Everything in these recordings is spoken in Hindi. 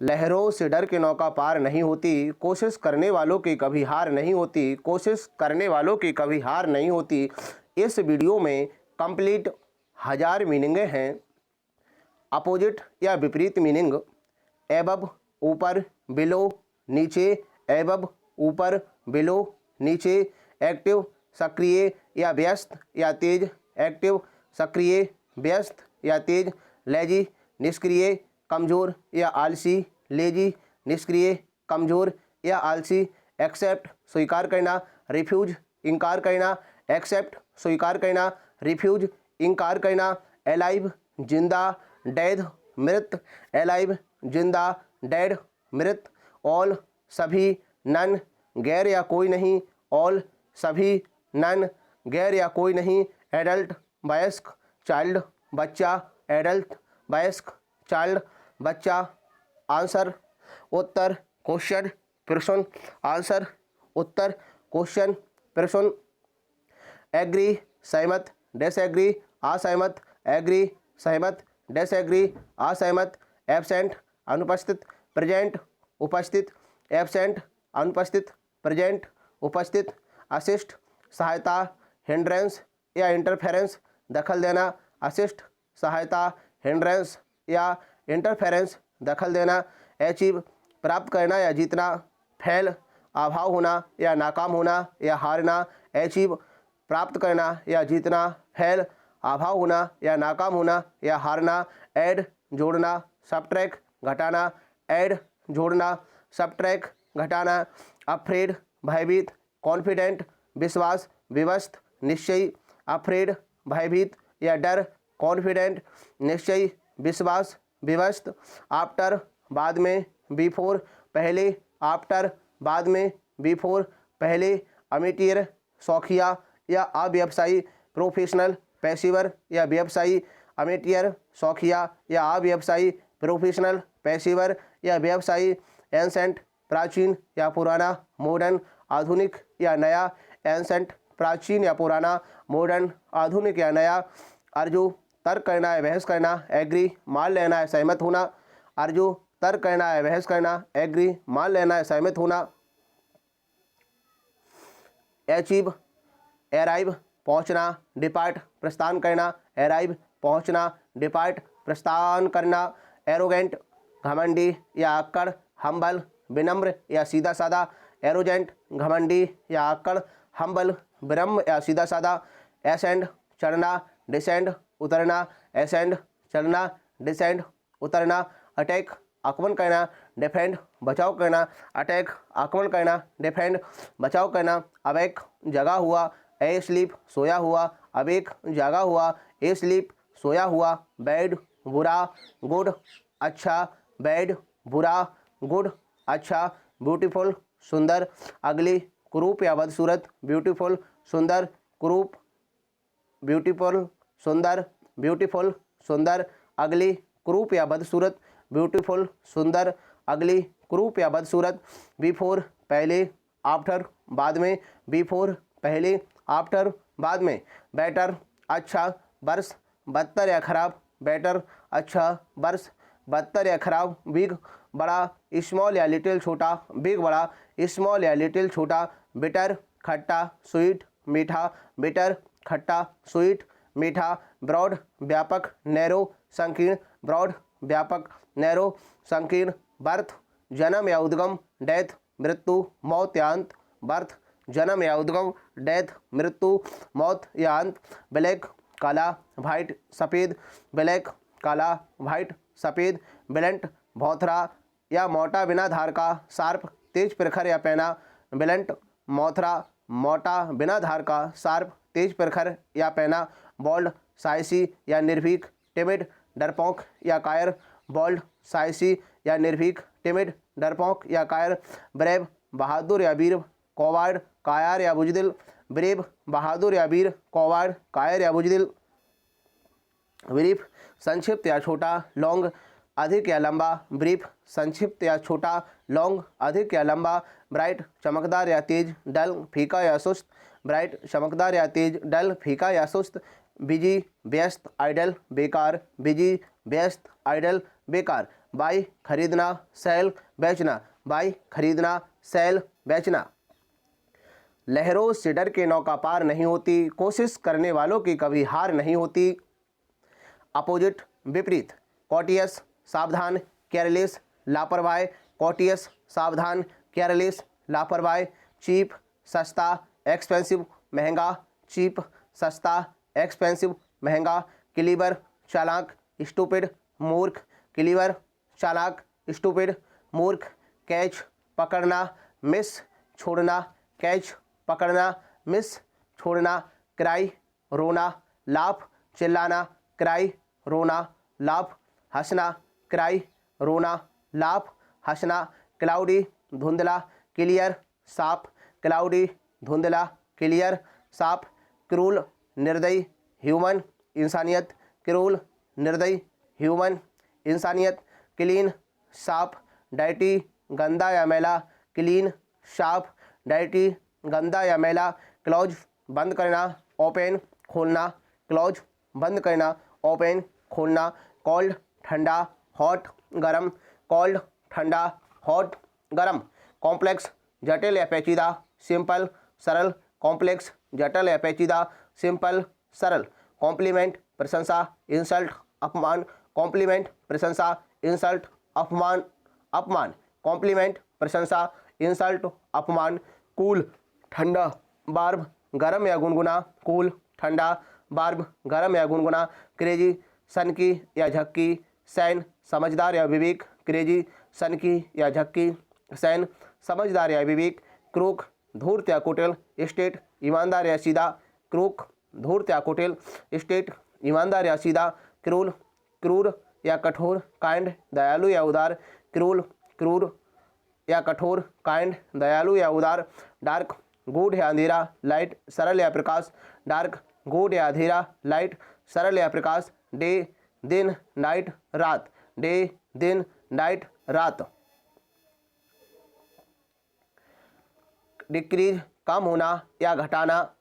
लहरों से डर के नौका पार नहीं होती, कोशिश करने वालों की कभी हार नहीं होती, कोशिश करने वालों की कभी हार नहीं होती। इस वीडियो में कंप्लीट 1000 मीनिंगें हैं। अपोजिट या विपरीत मीनिंग, एबव ऊपर, बिलो नीचे, एबव ऊपर, बिलो नीचे। एक्टिव सक्रिय या व्यस्त या तेज, एक्टिव सक्रिय व्यस्त या तेज। लेजी निष्क्रिय कमज़ोर या आलसी, लेजी निष्क्रिय कमज़ोर या आलसी। एक्सेप्ट स्वीकार करना, रिफ्यूज इनकार करना, एक्सेप्ट स्वीकार करना, रिफ्यूज इनकार करना। एलाइव जिंदा, डेड मृत, एलाइव जिंदा, डेड मृत। ऑल सभी, नन गैर या कोई नहीं, ऑल सभी, नन गैर या कोई नहीं। एडल्ट वयस्क, चाइल्ड बच्चा, एडल्ट वयस्क, चाइल्ड बच्चा। आंसर उत्तर, क्वेश्चन प्रश्न, आंसर उत्तर, क्वेश्चन प्रश्न। एग्री सहमत, डिसएग्री असहमत, एग्री सहमत, डिसएग्री असहमत। एब्सेंट अनुपस्थित, प्रेजेंट उपस्थित, एब्सेंट अनुपस्थित, प्रेजेंट उपस्थित। असिस्ट सहायता, हिंड्रेंस या इंटरफेरेंस दखल देना, असिस्ट सहायता, हिंड्रेंस या इंटरफेरेंस दखल देना। अचीव प्राप्त करना या जीतना, फेल अभाव होना या नाकाम होना या हारना, अचीव प्राप्त करना या जीतना, फेल अभाव होना या नाकाम होना या हारना। ऐड जोड़ना, सबट्रैक घटाना, ऐड जोड़ना, सबट्रैक घटाना। अफ्रेड भयभीत, कॉन्फिडेंट विश्वास, विवस्त निश्चयी। अफ्रेड भयभीत या डर, कॉन्फिडेंट निश्चयी, विश्वास, विवस्त। आफ्टर बाद में, बिफोर पहले, आफ्टर बाद में, बिफोर पहले। अमेटियर शौकिया या अव्यवसायी, प्रोफेशनल पेशेवर या व्यवसायी। अमेटियर शौकिया या अव्यवसायी, प्रोफेशनल पेशेवर या व्यवसायी। एंसेंट प्राचीन या पुराना, मॉडर्न आधुनिक या नया, एंसेंट प्राचीन या पुराना, मॉडर्न आधुनिक या नया। अर्जू तर्क करना है, बहस करना, एग्री मान लेना है, सहमत होना। अर्जू तर्क करना है, बहस करना, एग्री मान लेना है, सहमत होना। अचीव अराइव पहुंचना, डिपार्ट प्रस्थान करना, अराइव पहुंचना, डिपार्ट प्रस्थान करना। एरोगेंट घमंडी या अक्कड़, हम्बल विनम्र या सीधा साधा, एरोजेंट घमंडी या अक्कड़, हम्बल विनम्र या सीधा साधा। एसेंड चढ़ना, डिसेंड उतरना, एसेंड चढ़ना, डिसेंड उतरना। अटैक आक्रमण करना, डिफेंड बचाव करना, अटैक आक्रमण करना, डिफेंड बचाव करना। अवेक जगा हुआ, ए स्लीप सोया हुआ, अवेक जागा हुआ, ए स्लीप सोया हुआ। बैड बुरा, गुड अच्छा, बैड बुरा, गुड अच्छा। ब्यूटीफुल सुंदर, अगली कुरूप या बदसूरत, ब्यूटीफुल सुंदर, कुरूप, ब्यूटीफुल सुंदर, ब्यूटीफुल सुंदर। अगली कुरूप या बदसूरत, ब्यूटीफुल सुंदर, अगली कुरूप या बदसूरत। बिफोर पहले, आफ्टर बाद में, बिफोर पहले, आफ्टर बाद में। बेटर अच्छा, वर्ष बदतर या खराब, बेटर अच्छा, वर्ष बदतर या खराब। बिग बड़ा, स्मॉल या लिटिल छोटा, बिग बड़ा, स्मॉल या लिटिल छोटा। बिटर खट्टा, स्वीट मीठा, बिटर खट्टा, स्वीट मीठा। ब्रॉड व्यापक, नैरो संकीर्ण, ब्रॉड व्यापक, नैरो संकीर्ण। बर्थ जन्म या उद्गम, डेथ मृत्यु, मौत या अंत, बर्थ जन्म या उद्गम, डेथ मृत्यु, मौत या अंत। ब्लैक काला, वाइट सफ़ेद, ब्लैक काला, वाइट सफ़ेद। ब्लंट भौथरा या मोटा बिना धार का, शार्प तेज प्रखर या पैना, ब्लंट मोथरा मोटा बिना धार का, शार्प तेज प्रखर या पैना। बोल्ड साहसी या निर्भीक, टिमिड डरपोक या कायर, बोल्ड साहसी या निर्भीक, टिमिड डरपोक या कायर। ब्रेव बहादुर या वीर, कॉवार्ड कायर या बुजदिल, ब्रेव बहादुर या वीर, कॉवार्ड कायर या बुजदिल। ब्रीफ संक्षिप्त या छोटा, लॉन्ग अधिक या लंबा, ब्रीफ संक्षिप्त या छोटा, लॉन्ग अधिक या लंबा। ब्राइट चमकदार या तेज, डल फीका या सुस्त, ब्राइट चमकदार या तेज, डल फीका या सुस्त। बिजी व्यस्त, आइडल बेकार, बिजी व्यस्त, आइडल बेकार। बाई खरीदना, सेल बेचना, बाई खरीदना, सेल बेचना। लहरों से डर के नौका पार नहीं होती, कोशिश करने वालों की कभी हार नहीं होती। अपोजिट विपरीत, कॉटियस सावधान, केयरलेस लापरवाह, कॉटियस सावधान, केयरलेस लापरवाह। चीप सस्ता, एक्सपेंसिव महंगा, चीप सस्ता, एक्सपेंसिव महंगा। क्लीवर चालाक, स्टूपिड मूर्ख, क्लीवर चालाक, स्टूपिड मूर्ख। कैच पकड़ना, मिस छोड़ना, कैच पकड़ना, मिस छोड़ना। क्राई रोना, लाफ चिल्लाना, क्राई रोना, लाफ हंसना, क्राई रोना, लाफ हंसना। क्लाउडी धुंधला, क्लियर साफ, क्लाउडी धुंधला, क्लियर साफ। क्रूल निर्दयी, ह्यूमन इंसानियत, क्रूल निर्दयी, ह्यूमन इंसानियत। क्लीन साफ, डर्टी गंदा या मैला, क्लीन साफ, डर्टी गंदा या मैला। क्लोज बंद करना, ओपन खोलना, क्लोज बंद करना, ओपन खोलना। कोल्ड ठंडा, हॉट गरम, कोल्ड ठंडा, हॉट गरम। कॉम्प्लेक्स जटिल या पेचीदा, सिंपल सरल, कॉम्प्लेक्स जटिल या पेचीदा, सिंपल सरल। कॉम्प्लीमेंट प्रशंसा, इंसल्ट अपमान, कॉम्प्लीमेंट प्रशंसा, इंसल्ट अपमान, अपमान। कॉम्प्लीमेंट प्रशंसा, इंसल्ट अपमान। कूल ठंडा, वार्म गर्म या गुनगुना, कूल ठंडा, वार्म गर्म या गुनगुना। क्रेजी सनकी या झक्की, सैन समझदार या विवेक, क्रेजी सनकी या झक्की, सैन समझदार या विवेक। क्रूक धूर्त या कुटिल, स्टेट ईमानदार या सीधा, क्रूक धूर्त या कुटिल, स्टेट ईमानदार या सीधा। क्रूर क्रूर या कठोर, काइंड दयालु या उदार, क्रूर क्रूर या कठोर, काइंड दयालु या उदार। डार्क गूढ़ या अंधेरा, लाइट सरल या प्रकाश, डार्क गूढ़ या अंधेरा, लाइट सरल या प्रकाश। डे दिन, नाइट रात, डे दिन, नाइट रात। डिक्रीज कम होना या घटाना,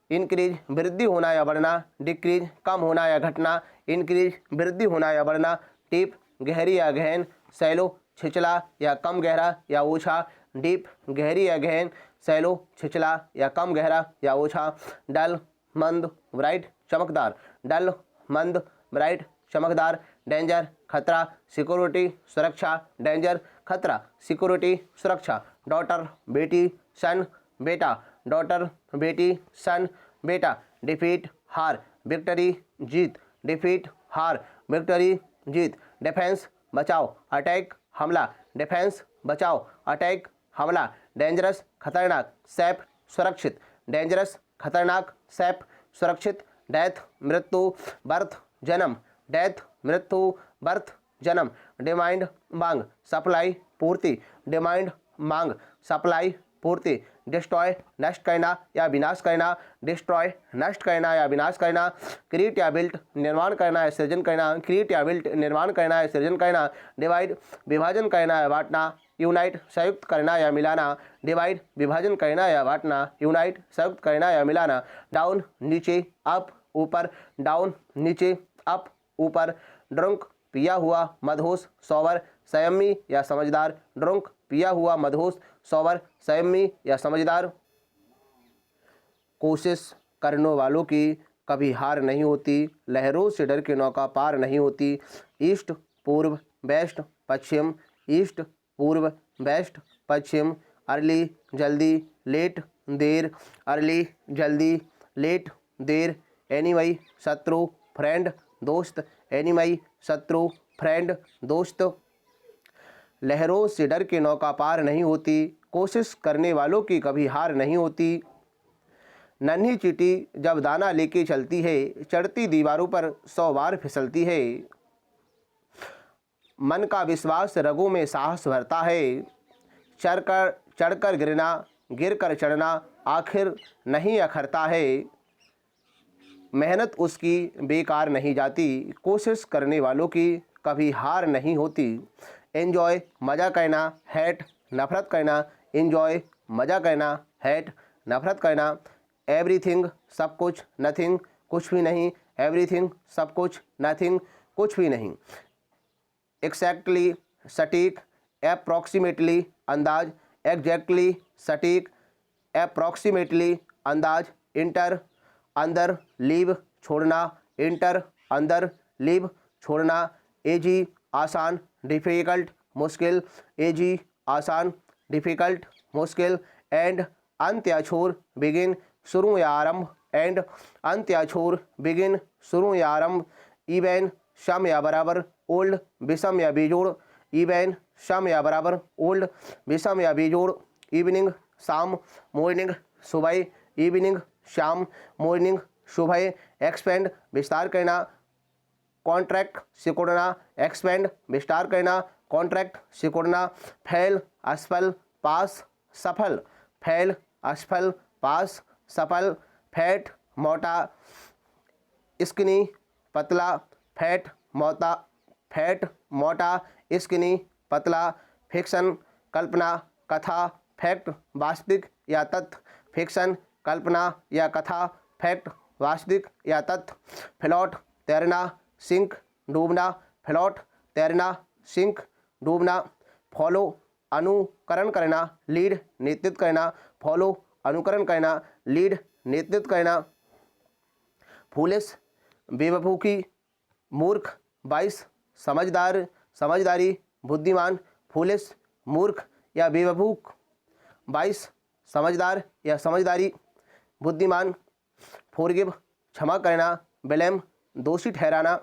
इंक्रीज वृद्धि होना या बढ़ना, डिक्रीज कम होना या घटना, इंक्रीज वृद्धि होना या बढ़ना। डीप गहरी या गहन, सैलो छिछला या कम गहरा या ओछा, डीप गहरी या गहन, सैलो छिछला या कम गहरा या ओछा। डल मंद ब्राइट चमकदार, डल मंद ब्राइट चमकदार। डेंजर खतरा, सिक्योरिटी सुरक्षा, डेंजर खतरा, सिक्योरिटी सुरक्षा। डॉटर बेटी, सन बेटा, डॉटर बेटी, सन बेटा। डिफीट हार, विक्टरी जीत, डिफीट हार, विक्टरी जीत। डिफेंस बचाव, अटैक हमला, डिफेंस बचाव, अटैक हमला। डेंजरस खतरनाक, सेफ सुरक्षित, डेंजरस खतरनाक, सेफ सुरक्षित। डेथ मृत्यु, बर्थ जन्म, डेथ मृत्यु, बर्थ जन्म। डिमांड मांग, सप्लाई पूर्ति, डिमांड मांग, सप्लाई पूर्ति। डिस्ट्रॉय नष्ट करना या विनाश करना, डिस्ट्रॉय नष्ट करना या विनाश करना। क्रिएट या बिल्ट निर्माण करना या सृजन करना, क्रिएट या बिल्ट निर्माण करना या सृजन करना। डिवाइड विभाजन करना या बांटना, यूनाइट संयुक्त करना या मिलाना, डिवाइड विभाजन करना या बांटना, यूनाइट संयुक्त करना या मिलाना। डाउन नीचे, अप ऊपर, डाउन नीचे, अप ऊपर। ड्रंक पिया हुआ, मदहोश, सोबर, संयमी या समझदार, ड्रंक पिया हुआ, मदहोश, सोबर, संयमी या समझदार। कोशिश करने वालों की कभी हार नहीं होती, लहरों से डर के नौका पार नहीं होती। ईस्ट पूर्व वेस्ट पश्चिम, ईस्ट पूर्व वेस्ट पश्चिम। अर्ली जल्दी, लेट देर, अर्ली जल्दी, लेट देर। एनिमी शत्रु, फ्रेंड दोस्त, एनिमी शत्रु, फ्रेंड दोस्त। लहरों से डर के नौका पार नहीं होती, कोशिश करने वालों की कभी हार नहीं होती। नन्ही चींटी जब दाना लेके चलती है, चढ़ती दीवारों पर 100 बार फिसलती है। मन का विश्वास रगों में साहस भरता है। चढ़कर गिरना, गिरकर चढ़ना आखिर नहीं अखरता है। मेहनत उसकी बेकार नहीं जाती, कोशिश करने वालों की कभी हार नहीं होती। एंजॉय मज़ा करना, हेट नफरत करना, एंजॉय मज़ा करना, हेट नफरत करना। एवरीथिंग सब कुछ, नथिंग कुछ भी नहीं, एवरीथिंग सब कुछ, नथिंग कुछ भी नहीं। एक्जैक्टली सटीक, अप्रॉक्सीमेटली अंदाज, एग्जैक्टली सटीक, अप्रॉक्सीमेटली अंदाज, इंटर अंदर, लीव छोड़ना, इंटर अंदर, लीव छोड़ना, एजी आसान, डिफ़िकल्ट मुश्किल, एजी आसान, डिफ़िकल्ट मुश्किल, एंड अंत या छोर, बिगिन शुरू या आरंभ, एंड अंत या छोर, बिगिन शुरू या आरंभ, इवन सम या बराबर, ओल्ड विषम या बेजोड़, इवन सम या बराबर, ओल्ड विषम या बेजोड़, इवनिंग शाम, मॉर्निंग सुबह, इवनिंग शाम, मॉर्निंग सुबह, एक्सपेंड विस्तार करना, कॉन्ट्रैक्ट सिकुड़ना, एक्सपेंड विस्तार करना, कॉन्ट्रैक्ट सिकुड़ना, फैल असफल पास सफल, फैल असफल पास सफल, फैट मोटा, स्किनी पतला, फैट मोटा, फैट मोटा, स्किनी पतला, फिक्शन कल्पना कथा, फैक्ट वास्तविक या तथ्य, फिक्शन कल्पना या कथा, फैक्ट वास्तविक या तथ्य, फ्लोट तैरना, सिंक डूबना, फ्लोट तैरना, सिंक डूबना, फॉलो अनुकरण करना, लीड नेतृत्व करना, फॉलो अनुकरण करना, लीड नेतृत्व करना, फूलिश बेवकूफ़ी, मूर्ख, बाइस समझदार समझदारी, बुद्धिमान, फूलिश मूर्ख या बेवकूफ़, बाइस समझदार या समझदारी, बुद्धिमान, फॉरगिव क्षमा करना, ब्लेम दोषी ठहराना,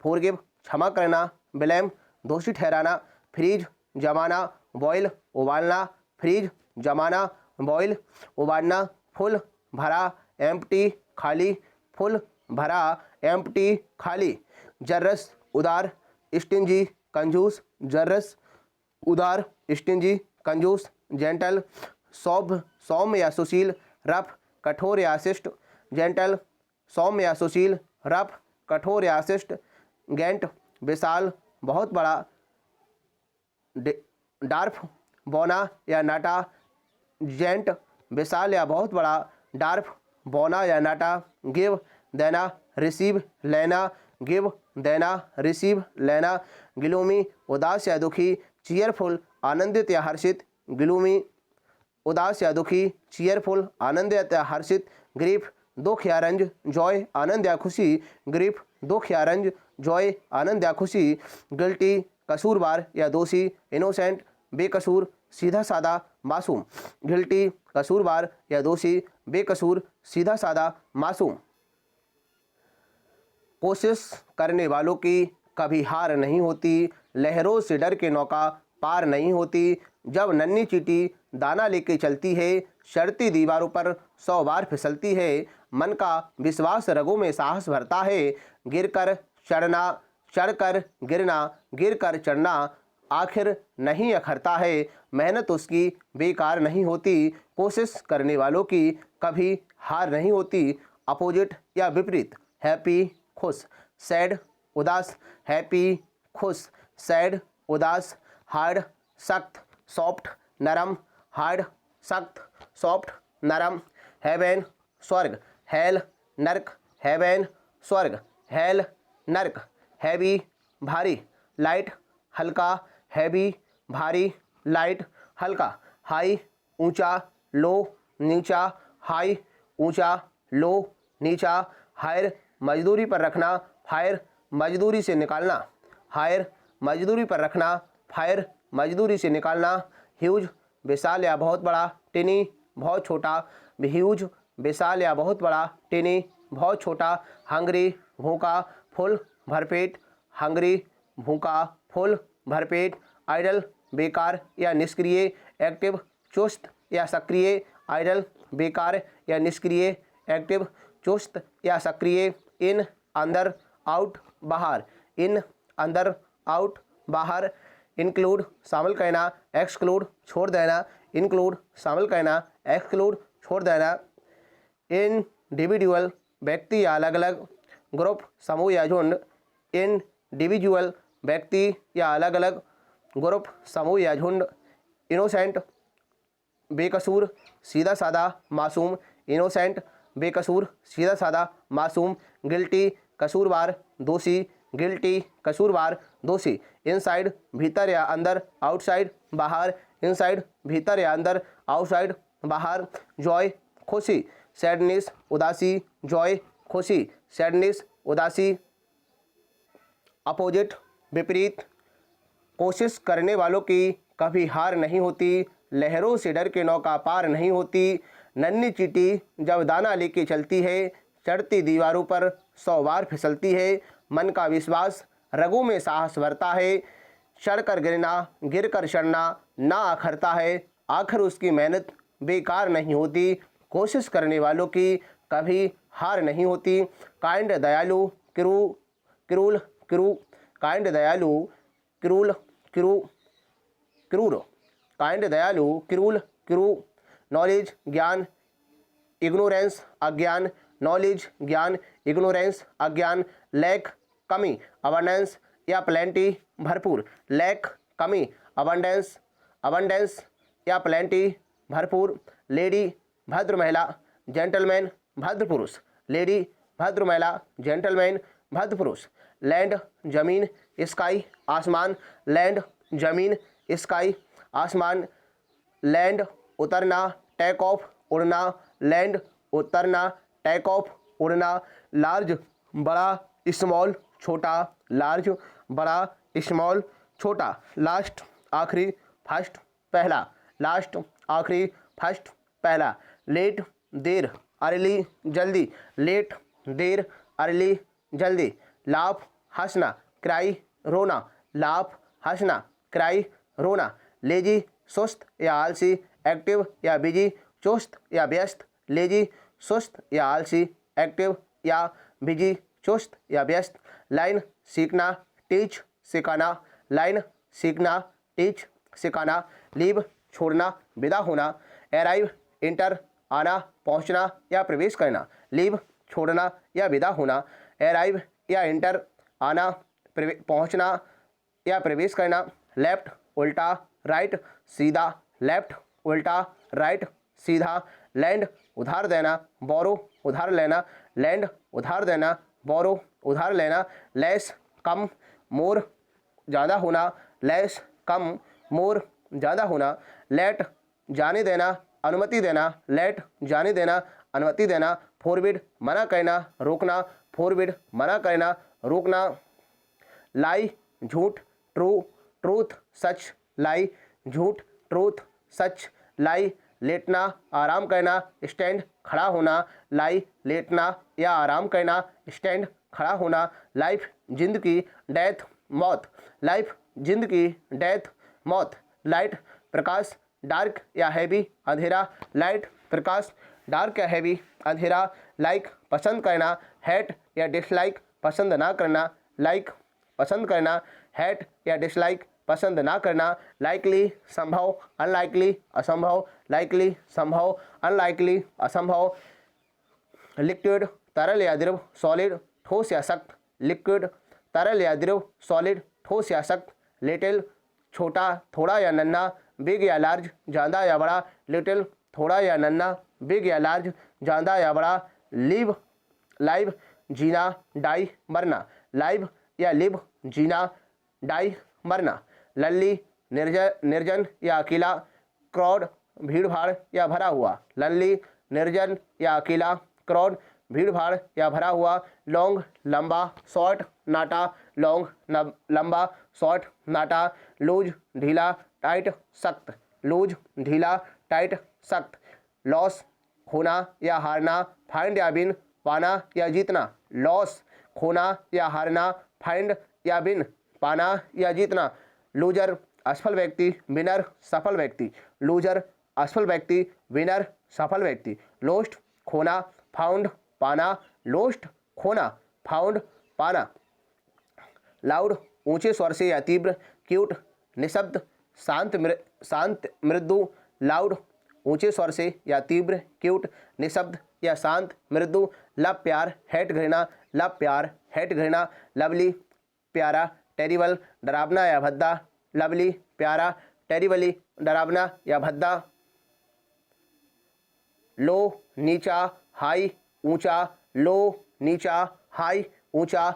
फॉरगिव क्षमा करना, ब्लेम दोषी ठहराना, फ्रीज जमाना, बॉयल उबालना, फ्रीज जमाना, बॉयल उबालना, फुल भरा, एम्प्टी खाली, फुल भरा, एम्प्टी खाली, जर्रस उदार, स्टिंजी कंजूस, जर्रस उदार, स्टिंजी कंजूस, जेंटल सौम्य या सुशील, रफ कठोर या शिष्ट, जेंटल सौम्य या सुशील, रफ कठोर या शिष्ट, गेंट विशाल बहुत बड़ा, डार्फ बौना या नाटा, जेंट विशाल या बहुत बड़ा, डार्फ बौना या नाटा, गिव देना, रिसीव लेना, गिव देना, रिसीव लेना, ग्लूमी उदास या दुखी, चीयरफुल आनंदित या हर्षित, ग्लूमी उदास या दुखी, चीयरफुल आनंदित या हर्षित, ग्रीफ दुख या रंज, जॉय आनंद या खुशी, ग्रीफ दुख या रंज, जॉय आनंद या खुशी, गिल्टी कसूरवार या दोषी, इनोसेंट बेकसूर सीधा सादा मासूम, गिल्टी कसूरवार या दोषी, बेकसूर सीधा सादा मासूम। कोशिश करने वालों की कभी हार नहीं होती, लहरों से डर के नौका पार नहीं होती, जब नन्ही चींटी दाना लेके चलती है, शर्ती दीवारों पर 100 बार फिसलती है, मन का विश्वास रगों में साहस भरता है, गिरकर चढ़ना, चढ़कर गिरना, गिरकर चढ़ना, आखिर नहीं अखरता है, मेहनत उसकी बेकार नहीं होती, कोशिश करने वालों की कभी हार नहीं होती। अपोजिट या विपरीत, हैप्पी खुश, सैड उदास, हैप्पी खुश, सैड उदास, हार्ड सख्त, सॉफ्ट नरम, हार्ड सख्त, सॉफ्ट नरम, हेवन स्वर्ग, हेल नर्क, हेवन स्वर्ग, हेल नर्क, हैवी भारी, लाइट हल्का, हैवी भारी, लाइट हल्का, हाई ऊंचा, लो नीचा, हाई ऊंचा, लो नीचा, हायर मजदूरी पर रखना, फायर मजदूरी से निकालना, हायर मजदूरी पर रखना, फायर मजदूरी से निकालना, ह्यूज विशाल या बहुत बड़ा, टिनी बहुत छोटा, ह्यूज विशाल या बहुत बड़ा, टिनी बहुत छोटा, हंगरी भूखा, फुल भरपेट, हंगरी भूखा, फुल भरपेट, आइडल बेकार या निष्क्रिय, एक्टिव चुस्त या सक्रिय, आइडल बेकार या निष्क्रिय, एक्टिव चुस्त या सक्रिय, इन अंदर आउट बाहर, इन अंदर आउट बाहर, इंक्लूड शामिल करना, एक्सक्लूड छोड़ देना, इंक्लूड शामिल करना, एक्सक्लूड छोड़ देना, इंडिविजुअल व्यक्ति या अलग अलग, ग्रुप समूह या झुंड, इंडिविजुअल व्यक्ति या अलग अलग, ग्रुप समूह या झुंड, इनोसेंट बेकसूर सीधा सादा मासूम, इनोसेंट बेकसूर सीधा सादा मासूम, गिल्टी कसूरवार दोषी, गिल्टी कसूरवार दोषी, इनसाइड भीतर या अंदर, आउटसाइड बाहर, इनसाइड भीतर या अंदर, आउटसाइड बाहर। जॉय खुशी, सैडनेस उदासी, जॉय खुशी, सैडनेस उदासी। अपोजिट विपरीत, कोशिश करने वालों की कभी हार नहीं होती, लहरों से डर के नौका पार नहीं होती। नन्ही चींटी जब दाना लेके चलती है, चढ़ती दीवारों पर 100 बार फिसलती है। मन का विश्वास रगों में साहस भरता है, चढ़कर गिरना गिरकर चढ़ना ना आखरता है। आखिर उसकी मेहनत बेकार नहीं होती, कोशिश करने वालों की कभी हार नहीं होती। काइंड दयालु क्रूर, काइंड दयालु क्रूर, काइंड दयालु क्रूर। नॉलेज ज्ञान, इग्नोरेंस अज्ञान, नॉलेज ज्ञान, इग्नोरेंस अज्ञान। लैक कमी, अबंडेंस या प्लेंटी भरपूर, लैक कमी, अबंडेंस या प्लेंटी भरपूर। लेडी भद्र महिला, जेंटलमैन भद्र पुरुष, लेडी भद्र महिला, जेंटलमैन भद्र पुरुष। लैंड जमीन, स्काई आसमान, लैंड जमीन, स्काई आसमान। लैंड उतरना, टेक ऑफ उड़ना, लैंड उतरना, टेक ऑफ उड़ना। लार्ज बड़ा, स्मॉल छोटा, लार्ज बड़ा, स्मॉल छोटा। लास्ट आखिरी, फर्स्ट पहला, लास्ट आखिरी, फर्स्ट पहला। लेट देर, अर्ली जल्दी, लेट देर, अर्ली जल्दी। लाफ हंसना, क्राई रोना, लाफ हंसना, क्राई रोना। लेजी सुस्त या आलसी, एक्टिव या बिजी, चुस्त या व्यस्त, लेजी सुस्त या आलसी, एक्टिव या बिजी, चुस्त या व्यस्त। लाइन सीखना, टीच सिखाना, लाइन सीखना, टीच सिखाना। लीव छोड़ना, विदा होना। अराइव इंटर आना, पहुंचना या प्रवेश करना, लीव छोड़ना या विदा होना। अराइव या इंटर आना, पहुंचना या प्रवेश करना। लेफ्ट उल्टा, राइट सीधा, लेफ्ट उल्टा, राइट सीधा। लैंड उधार देना, बोरो उधार लेना, लैंड उधार देना, बोरो उधार लेना। लेस कम, मोर ज़्यादा होना, लेस कम, मोर ज़्यादा होना। लेट जाने देना, अनुमति देना, लेट जाने देना, अनुमति देना। फॉरबिड मना करना, रोकना, फॉरबिड मना करना, रोकना। लाई झूठ, ट्रूथ सच, लाई झूठ, ट्रूथ सच। लाई लेटना, आराम करना, स्टैंड खड़ा होना, लाई लेटना या आराम करना, स्टैंड खड़ा होना। लाइफ जिंदगी, डेथ मौत, लाइफ जिंदगी, डेथ मौत। लाइट प्रकाश, डार्क या हैवी अंधेरा, लाइट प्रकाश, डार्क या हैवी अंधेरा। लाइक पसंद करना, हेट या डिसलाइक पसंद ना करना, लाइक पसंद करना, हेट या डिसलाइक पसंद ना करना। लाइकली संभव, अनलाइकली असंभव, लाइकली संभव, अनलाइकली असंभव। लिक्विड तरल या द्रव, सॉलिड ठोस या सख्त, लिक्विड तरल या द्रव, सॉलिड ठोस या सख्त। लिटिल छोटा थोड़ा या नन्हा, बिग या लार्ज ज्यादा या बड़ा, लिटिल थोड़ा या नन्हा, बिग या लार्ज ज्यादा या बड़ा। लिव लाइव जीना, डाई मरना, लाइव या लिव जीना, डाई मरना। लल्ली निर्जन या अकेला, क्राउड भीड़ भाड़ या भरा हुआ, लल्ली निर्जन या अकेला, क्राउड भीड़ भाड़ या भरा हुआ। लॉन्ग लंबा, शॉर्ट नाटा, लॉन्ग लंबा, शॉर्ट नाटा। लूज ढीला, टाइट सख्त, लूज ढीला, टाइट सख्त। लॉस खोना या हारना, फाइंड या बिन, पाना या जीतना, लॉस खोना या हारना, फाइंड या बिन, पाना या जीतना। लूजर असफल व्यक्ति, विनर सफल व्यक्ति, लूजर असफल व्यक्ति, विनर सफल व्यक्ति। लोस्ट खोना, फाउंड पाना, लोस्ट खोना, फाउंड पाना। लाउड ऊंचे स्वर से या तीव्र, क्यूट निशब्द, शांत मृदु। लाउड ऊंचे स्वर से या तीव्र, क्यूट निशब्द या शांत मृदु। लव प्यार, हेट घृणा, लव प्यार, हेट घृणा। लवली प्यारा, टेरिबल डरावना या भद्दा, लवली प्यारा, टेरिबली डरावना या भद्दा। लो नीचा, हाई ऊंचा, लो नीचा, हाई ऊंचा।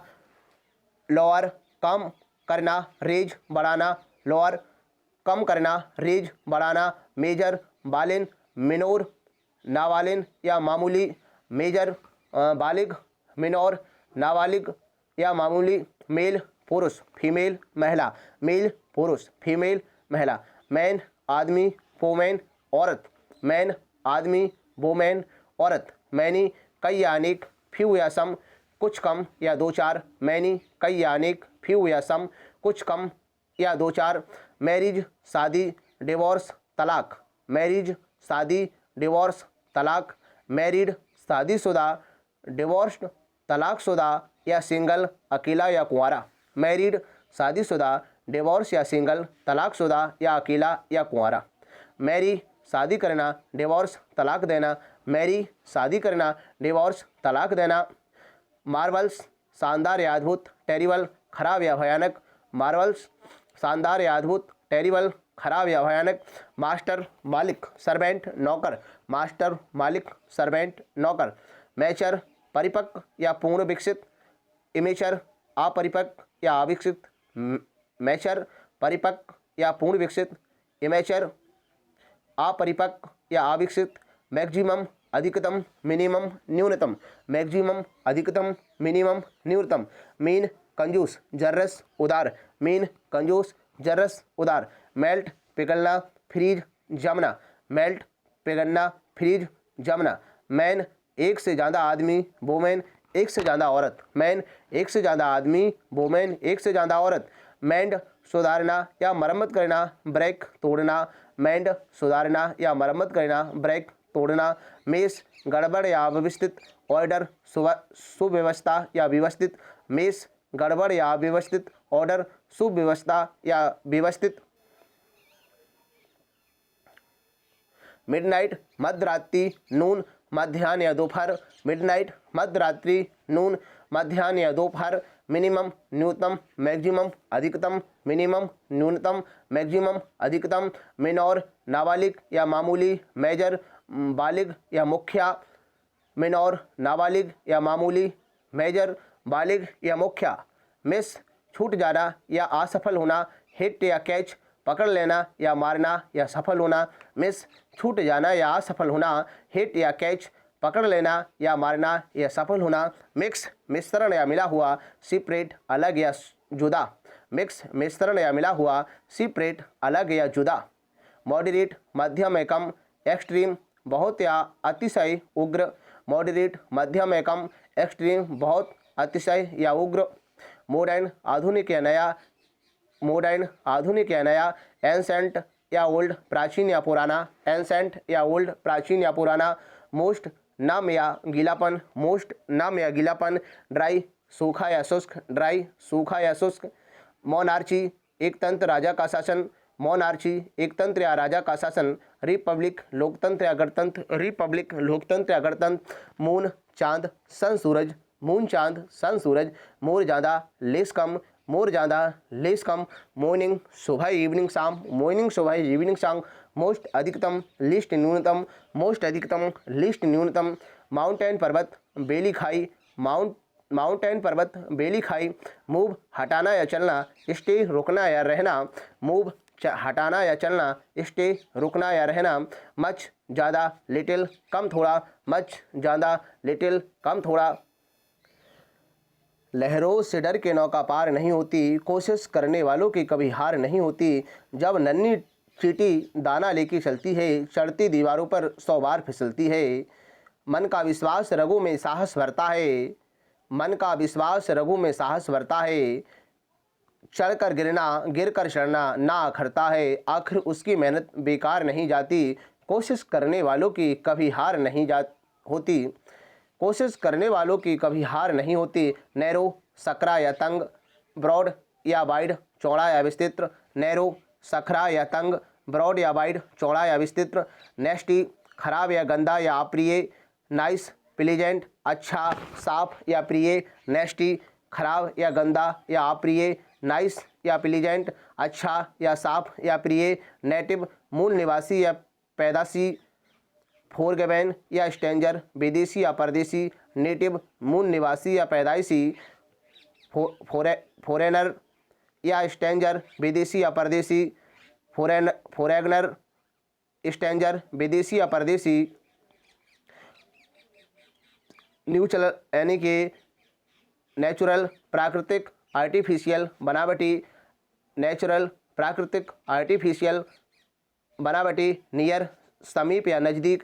लोअर कम, करना, रेज बढ़ाना, लोअर कम करना, रेज बढ़ाना, मेजर बालिन, मिनोर नाबालिन या मामूली, मेजर बालिग, मिनोर नाबालिग या मामूली, मेल पुरुष, फीमेल महिला, मेल पुरुष, फीमेल महिला, मैन आदमी, वोमेन औरत, मैन आदमी, वोमेन औरत, मैनी कई या अनेक, फ्यू या सम कुछ कम या दो चार, मैनी कई या अनेक, फ्यू या सम कुछ कम या दो चार, मैरिज शादी, डिवोर्स तलाक, मैरिज शादी, डिवोर्स तलाक, मैरिड शादीशुदा, डिवोर्स्ड तलाकशुदा या सिंगल अकेला या कुंवारा, मैरिड शादीशुदा, डिवोर्स या सिंगल, तलाकशुदा या अकेला या कुंवारा, मैरी शादी करना, डिवोर्स तलाक देना, मैरी शादी करना, डिवोर्स तलाक देना, मार्वल्स शानदार या अद्भुत, टेरिबल खराब या भयानक, मार्वल्स शानदार या अद्भुत, टेरिबल खराब या भयानक, मास्टर मालिक, सर्वेंट नौकर, मास्टर मालिक, सर्वेंट नौकर, मैचर परिपक्व या पूर्ण विकसित, इमेचर अपरिपक्व या अविकसित, मैचर परिपक्व या पूर्ण विकसित, इमेचर अपरिपक्व या अविकसित, मैक्सिमम अधिकतम, मिनिमम न्यूनतम, मैक्सिमम अधिकतम, मिनिमम न्यूनतम, मीन कंजूस, जर्रस उदार, मीन कंजूस, जर्रस उदार, मेल्ट पिघलना, फ्रीज जमना, मेल्ट पिघलना, फ्रीज जमना, मैन एक से ज़्यादा आदमी, वोमेन एक से ज़्यादा औरत, मैन एक से ज़्यादा आदमी, वोमेन एक से ज़्यादा औरत, मैंड सुधारना या मरम्मत करना, ब्रेक तोड़ना, मैंड सुधारना या मरम्मत करना, ब्रेक तोड़ना, मेस गड़बड़ या अव्यवस्थित, ऑर्डर सुव्यवस्था या व्यवस्थित, मेस गड़बड़ या अव्यवस्थित, ऑर्डर सुव्यवस्था या व्यवस्थित, मिडनाइट मध्यरात्रि, नून मध्याह्न या दोपहर, मिडनाइट मध्यरात्रि, नून मध्याह्न या दोपहर, मिनिमम न्यूनतम, मैक्सिमम अधिकतम, मिनिमम न्यूनतम, मैक्सिमम अधिकतम, मिनोर नाबालिग या मामूली, मेजर बालिग या मुखिया, मिनोर नाबालिग या मामूली, मेजर बालिग या मुखिया, मिस छूट जाना या असफल होना, हिट या कैच पकड़ लेना या मारना या सफल होना, मिस छूट जाना या असफल होना, हिट या कैच पकड़ लेना या मारना या सफल होना, मिक्स मिश्रण या मिला हुआ, सेपरेट अलग या जुदा, मिक्स मिश्रण या मिला हुआ, सेपरेट अलग या जुदा, मॉडरेट मध्यम एकम, एक्सट्रीम बहुत या अतिशय उग्र, मॉडरेट मध्यम एकम, एक्सट्रीम बहुत अतिशय या उग्र, मॉडर्न आधुनिक या नया, मॉडर्न आधुनिक या नया, एंसेंट या ओल्ड प्राचीन या पुराना, एंसेंट या ओल्ड प्राचीन या पुराना, मोस्ट नम या गीलापन, मोस्ट नम या गीलापन, ड्राई सूखा या शुष्क, ड्राई सूखा या शुष्क, मोनार्ची एक तंत्र राजा का शासन, मोनार्ची एक तंत्र या राजा का शासन, रिपब्लिक लोकतंत्र या गणतंत्र, रिपब्लिक लोकतंत्र या गणतंत्र, मून चांद सन सूरज, मून चांद सन सूरज, मोर ज़्यादा लेस कम, मोर ज़्यादा लेस कम, मॉर्निंग सुबह इवनिंग शाम, मॉर्निंग सुबह इवनिंग शाम, मोस्ट अधिकतम लिस्ट न्यूनतम, मोस्ट अधिकतम लिस्ट न्यूनतम, माउंटेन पर्वत बेली खाई, माउंटेन पर्वत बेली खाई, मूव हटाना या चलना, स्टे रुकना या रहना, मूव हटाना या चलना, स्टे रुकना या रहना, मच ज़्यादा लिटिल कम थोड़ा, मच ज़्यादा लिटिल कम थोड़ा, लहरों से डर के नौका पार नहीं होती, कोशिश करने वालों की कभी हार नहीं होती, जब नन्ही चींटी दाना लेके चलती है, चढ़ती दीवारों पर 100 बार फिसलती है, मन का विश्वास रगों में साहस भरता है, मन का विश्वास रगों में साहस भरता है, चढ़कर गिरना गिरकर चढ़ना ना अखरता है, आखिर उसकी मेहनत बेकार नहीं जाती, कोशिश करने वालों की कभी हार नहीं होती, कोशिश करने वालों की कभी हार नहीं होती, नैरो सकरा या तंग, ब्रॉड या वाइड चौड़ा या विस्तृत, नैरो सकरा या तंग, ब्रॉड या वाइड चौड़ा या विस्तृत, नेस्टी खराब या गंदा या अप्रिय, नाइस प्लीजेंट अच्छा साफ या प्रिय, नेस्टी खराब या गंदा या अप्रिय, नाइस या प्लीजेंट अच्छा या साफ या प्रिय, नेटिव मूल निवासी या पैदाशी, फोरगेवन या स्ट्रेंजर विदेशी या परदेशी, नेटिव मूल निवासी या पैदाइशी, फॉरेनर या स्ट्रेंजर विदेशी या परदेशी, फॉरेनर स्ट्रेंजर विदेशी या परदेशी, न्यूट्रल यानी कि नेचुरल प्राकृतिक, आर्टिफिशियल बनावटी, नेचुरल प्राकृतिक, आर्टिफिशियल बनावटी, नियर समीप या नज़दीक,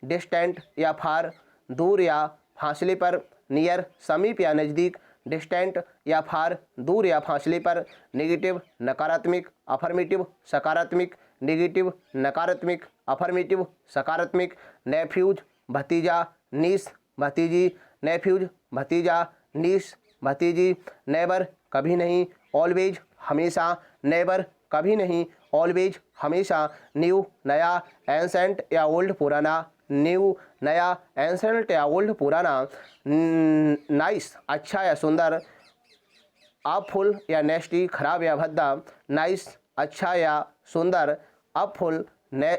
डिस्टेंट या फार, दूर या फासले पर, नियर समीप या नज़दीक, डिस्टेंट या फार, दूर या फासले पर, नेगेटिव नकारात्मक, अफर्मेटिव सकारात्मक, नेगेटिव नकारात्मक, अफर्मेटिव सकारात्मक, नेफ्यूज भतीजा, नीस भतीजी, नेफ्यूज भतीजा, नीस भतीजी, नेबर कभी नहीं, ऑलवेज हमेशा, नेबर कभी नहीं, ऑलवेज हमेशा, न्यू नया, एंसेंट या ओल्ड पुराना, न्यू नया, एंसेंट या ओल्ड पुराना, नाइस अच्छा या सुंदर, अपफुल या नेस्टी खराब या भद्दा, नाइस अच्छा या सुंदर, अपफुल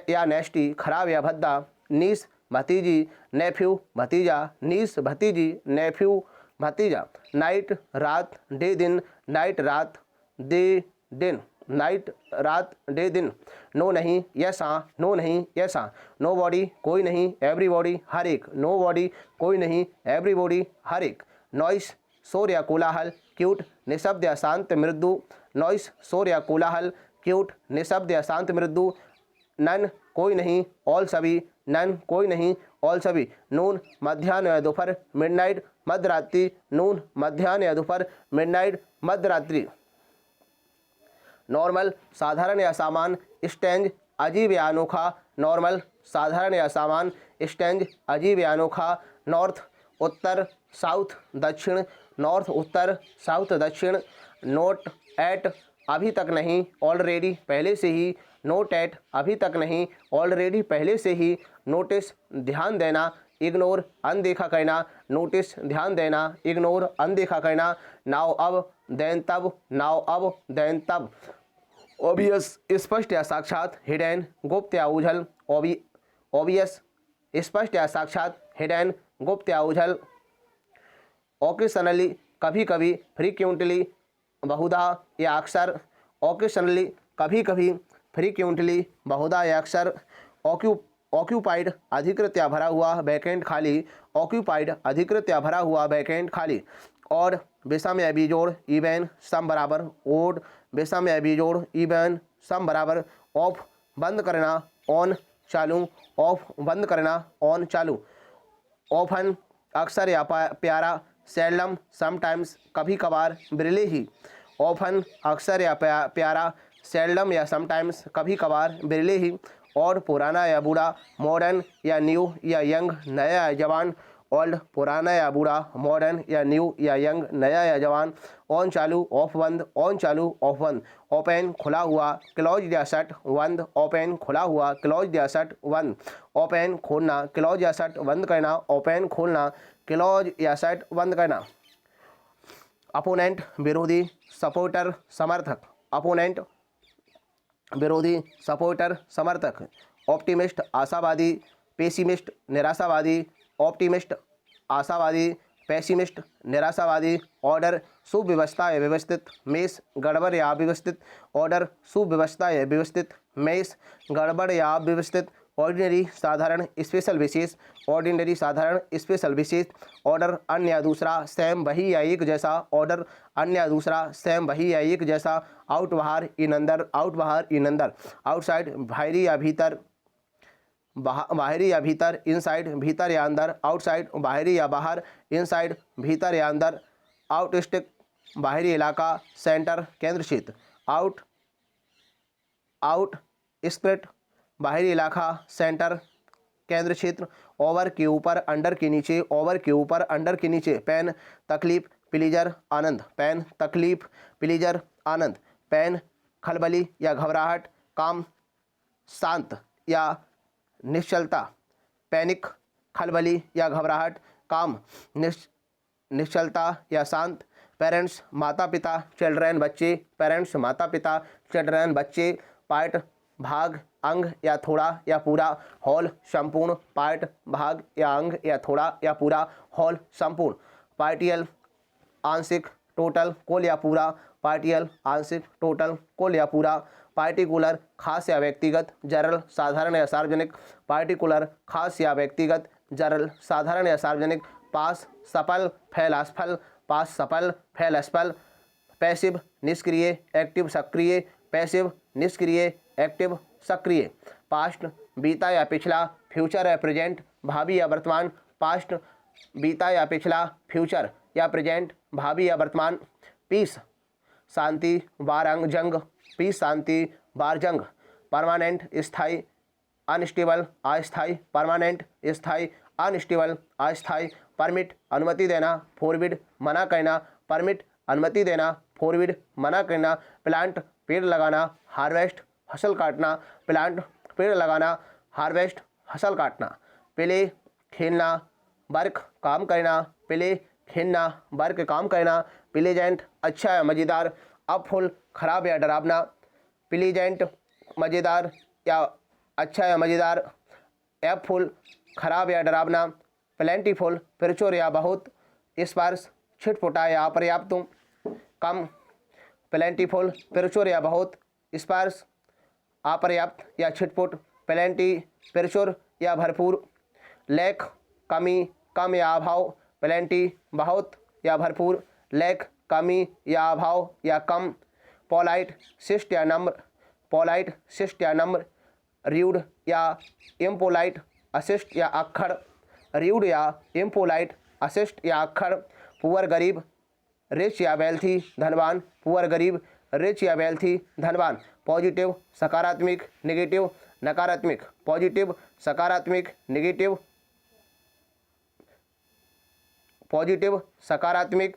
या नेस्टी खराब या भद्दा, नीस भतीजी, नेफ्यू भतीजा, नीस भतीजी, नेफ्यू भतीजा, नाइट रात, डे दिन, नाइट रात, डे दिन, नाइट रात, डे दिन, नो नहीं, यस हाँ, नो नहीं, यस हाँ, नो बॉडी कोई नहीं, एवरीबॉडी हर एक, नो बॉडी कोई नहीं, एवरीबॉडी हर एक, नॉइस शोर या कोलाहल, क्यूट निशब्द या शांत मृदु, नॉइस शोर या कोलाहल, क्यूट निशब्द या शांत मृदु, नन कोई नहीं, ऑल सभी, नन कोई नहीं, ऑल सभी, नून मध्याह्न या दोपहर, मिडनाइट मध्यरात्रि, नून मध्याह्न या दोपहर, मिडनाइट मध्यरात्रि, नॉर्मल साधारण या सामान्य, स्ट्रेंज अजीब या अनोखा, नॉर्मल साधारण या सामान्य, स्ट्रेंज अजीब या अनोखा, नॉर्थ उत्तर, साउथ दक्षिण, नॉर्थ उत्तर, साउथ दक्षिण, नोट एट अभी तक नहीं, ऑलरेडी पहले से ही, नोट एट अभी तक नहीं, ऑलरेडी पहले से ही, नोटिस ध्यान देना, इग्नोर अनदेखा करना, नोटिस ध्यान देना, इग्नोर अनदेखा करना, नाउ अब, देन तब, नाउ अब, देन तब, ऑबियस स्पष्ट या साक्षात, हिडन गुप्त या उझल, ऑबियस स्पष्ट या साक्षात, हिडन गुप्त या उझल, ओकेशनली कभी कभी, फ्रीक्वेंटली बहुधा या अक्सर, ओकेशनली कभी कभी, फ्रीक्वेंटली बहुधा या अक्सर, ऑक्यूपाइड अधिकृत या भरा हुआ, वैकेंट खाली, ऑक्यूपाइड अधिकृत या भरा हुआ, वैकेंट खाली, और विषम या बिजोड़, इवन सम बराबर, ओड विषम या बिजोड़, इवन सम बराबर, ऑफ बंद करना, ऑन चालू, ऑफ बंद करना, ऑन चालू, ऑफन अक्सर या प्यारा, सेल्डम समटाइम्स कभी कभार, बिरले ही, ऑफन अक्सर या प्यारा, सेल्डम या समटाइम्स कभी कभार, बिरले ही, और पुराना या बूढ़ा, मॉडर्न या न्यू या यंग, नया या जवान, ओल्ड पुराना या बूढ़ा, मॉडर्न या न्यू या यंग, नया या जवान, ऑन चालू, ऑफ बंद, ऑन चालू, ऑफ बंद, ओपन खुला हुआ, क्लोज या शट, बंद, ओपन खुला हुआ, क्लोज या शट, बंद, ओपन खोलना, क्लोज या शट, बंद करना, ओपन खोलना, क्लोज या शट, बंद करना, अपोनेंट विरोधी, सपोर्टर समर्थक, अपोनेंट विरोधी, सपोर्टर समर्थक, ऑप्टिमिस्ट आशावादी, पेसिमिस्ट निराशावादी, ऑप्टिमिस्ट आशावादी, पेसिमिस्ट निराशावादी, ऑर्डर सुव्यवस्था या व्यवस्थित, मेस गड़बड़ या अव्यवस्थित, ऑर्डर सुव्यवस्था या व्यवस्थित, मेस गड़बड़ या अव्यवस्थित, ऑर्डिनरी साधारण स्पेशल विशेष, ऑर्डिनरी साधारण स्पेशल विशेष, ऑर्डर अन्य या दूसरा, सेम वही या एक जैसा, ऑर्डर अन्य या दूसरा, सेम वही या एक जैसा, आउट बाहर इन अंदर, आउट बाहर इन अंदर, आउटसाइड बाहरी या भीतर, बाहरी या भीतर, इनसाइड भीतर या अंदर, आउटसाइड बाहरी या बाहर, इनसाइड भीतर या अंदर, आउटस्टिक बाहरी इलाका, सेंटर केंद्र क्षेत्र, आउट स्क्रिट बाहरी इलाका, सेंटर केंद्र क्षेत्र, ओवर के ऊपर अंडर के नीचे, ओवर के ऊपर अंडर के नीचे, पेन तकलीफ प्लीजर आनंद, पेन तकलीफ प्लीजर आनंद, पेन खलबली या घबराहट, काम शांत या निश्चलता, पैनिक खलबली या घबराहट, काम निश्चलता या शांत, पेरेंट्स माता पिता, चिल्ड्रन बच्चे, पेरेंट्स माता पिता, चिल्ड्रन बच्चे, पार्ट भाग अंग या थोड़ा या पूरा, होल संपूर्ण, पार्ट भाग या अंग या थोड़ा या पूरा, होल संपूर्ण, पार्टियल आंशिक, टोटल कुल या पूरा, पार्टियल आंशिक, टोटल कुल या पूरा, पार्टिकुलर खास या व्यक्तिगत, जरल साधारण या सार्वजनिक, पार्टिकुलर खास या व्यक्तिगत, जरल साधारण या सार्वजनिक, पास सफल फेल असफल, पास सफल फेल असफल, पैसिव निष्क्रिय, एक्टिव सक्रिय, पैसिव निष्क्रिय, एक्टिव सक्रिय, पास्ट बीता या पिछला, फ्यूचर या प्रेजेंट, भावी या वर्तमान, पास्ट बीता या पिछला, फ्यूचर या प्रेजेंट, भावी या वर्तमान, पीस शांति वार जंग, पीस शांति वार जंग, परमानेंट स्थायी अनस्टेबल अस्थायी, परमानेंट स्थायी अनस्टेबल अस्थायी, परमिट अनुमति देना, फॉरबिड मना करना, परमिट अनुमति देना, फॉरबिड मना करना, प्लांट पेड़ लगाना, हार्वेस्ट फसल काटना, प्लांट पेड़ लगाना, हार्वेस्ट फसल काटना, प्ले खेलना, वर्क काम करना, प्ले खेलना, वर्क काम करना, प्लेजेंट अच्छा या मज़ेदार, अपफुल खराब या डरावना, प्लीजेंट मज़ेदार या अच्छा या मज़ेदार, एपफुल खराब या डरावना, प्लेंटीफुल प्रचुर या बहुत, स्पर्श छिटपुटा या अपर्याप्त, कम, प्लेंटीफुल प्रचुर या बहुत, स्पर्श अपर्याप्त या छिटपुट, प्लेंटी प्रचुर या भरपूर, लैक कमी कम या अभाव, प्लेंटी बहुत या भरपूर, लैक कमी या अभाव या कम, पोलाइट शिष्ट या नम्र, पोलाइट शिष्ट या नम्र, र्यूड या इम्पोलाइट अशिष्ट या अक्खड़, र्यूड या इम्पोलाइट अशिष्ट या अक्खड़, पुअर गरीब, रिच या वेल्थी धनवान, पुअर गरीब, रिच या वेल्थी धनवान, पॉजिटिव सकारात्मक नेगेटिव नकारात्मक, पॉजिटिव सकारात्मक नेगेटिव, पॉजिटिव सकारात्मक,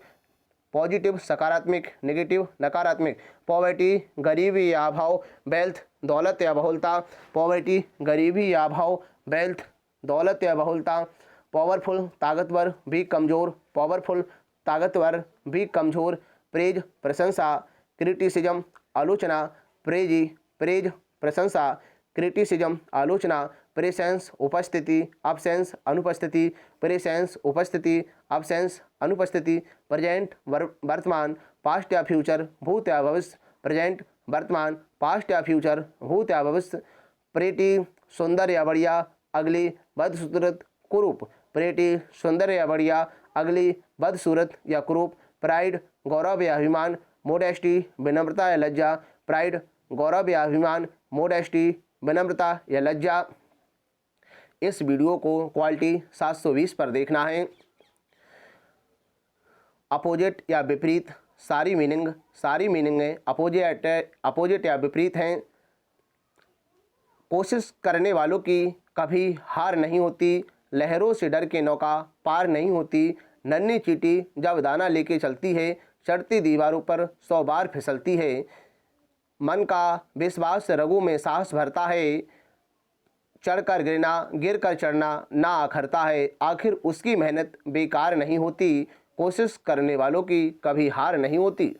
पॉजिटिव सकारात्मक नेगेटिव नकारात्मक, पॉवर्टी गरीबी या अभाव, वेल्थ दौलत या बहुलता, पॉवर्टी गरीबी या अभाव, वेल्थ दौलत या बहुलता, पावरफुल ताकतवर भी कमज़ोर, पावरफुल ताकतवर भी कमज़ोर, प्रेज प्रशंसा, क्रिटिसिज्म आलोचना, प्रेज प्रशंसा, क्रिटिसिज्म आलोचना, प्रेसेंस उपस्थिति, अब्सेंस अनुपस्थिति, प्रेसेंस उपस्थिति, अब्सेंस अनुपस्थिति, प्रेजेंट वर्तमान, पास्ट या फ्यूचर, भूत या भविष्य, प्रेजेंट वर्तमान, पास्ट या फ्यूचर, भूत या भविष्य, प्रेटी सुंदर या बढ़िया, अगली बदसूरत कुरूप, प्रेटी सुंदर या बढ़िया, अगली बदसूरत या कुरूप, प्राइड गौरव या अभिमान, मोडेस्टी विनम्रता या लज्जा, प्राइड गौरव या अभिमान, मोडेस्टी विनम्रता या लज्जा। इस वीडियो को क्वालिटी 720 पर देखना है। अपोजिट या विपरीत, सारी मीनिंग है अपोजिट या विपरीत हैं। कोशिश करने वालों की कभी हार नहीं होती, लहरों से डर के नौका पार नहीं होती, नन्ही चींटी जब दाना लेके चलती है, चढ़ती दीवारों पर 100 बार फिसलती है, मन का विश्वास रगों में साहस भरता है, चढ़कर गिरना गिरकर चढ़ना ना आखरता है, आखिर उसकी मेहनत बेकार नहीं होती, कोशिश करने वालों की कभी हार नहीं होती।